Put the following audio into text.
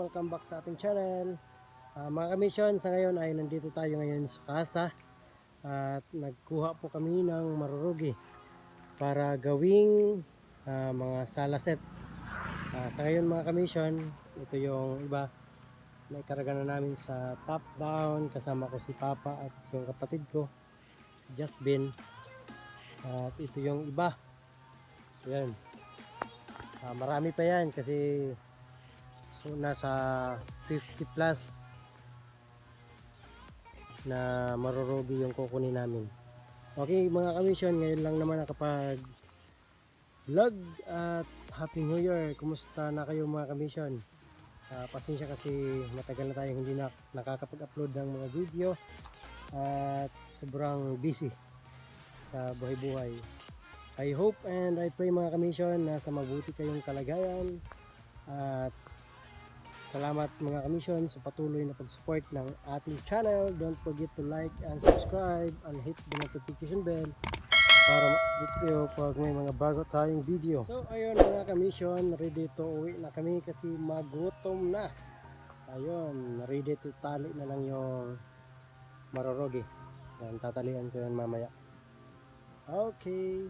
welcome back sa ating channel. Mga kamisyon, sa ngayon ay nandito tayo ngayon sa casa at nagkuha po kami ng marurugi para gawing mga salaset. Sa ngayon mga kamisyon, ito yung iba na ikarga na namin sa top down, kasama ko si Papa at yung kapatid ko si Jasbin, at ito yung iba. Yan, marami pa yan kasi nasa 50 plus na marurugi yung kukunin namin. Okay mga kamisyon, ngayon lang naman nakapag vlog at Happy New Year. Kumusta na kayo mga kamisyon? Pasensya kasi matagal na tayong hindi nakakapag-upload ng mga video at sobrang busy sa buhay-buhay. I hope and I pray mga kamisyon na sa mabuti kayong kalagayan, at salamat mga kamisyon sa patuloy na pag-support ng ating channel. Don't forget to like and subscribe and hit the notification bell para ma-update kayo pag may mga bago tayong video. So ayun mga kamisyon, ready to uwi na kami kasi magutom na. Ayun, ready to tali na lang yung marurugi. Yan, tatalian ko yan mamaya. Okay.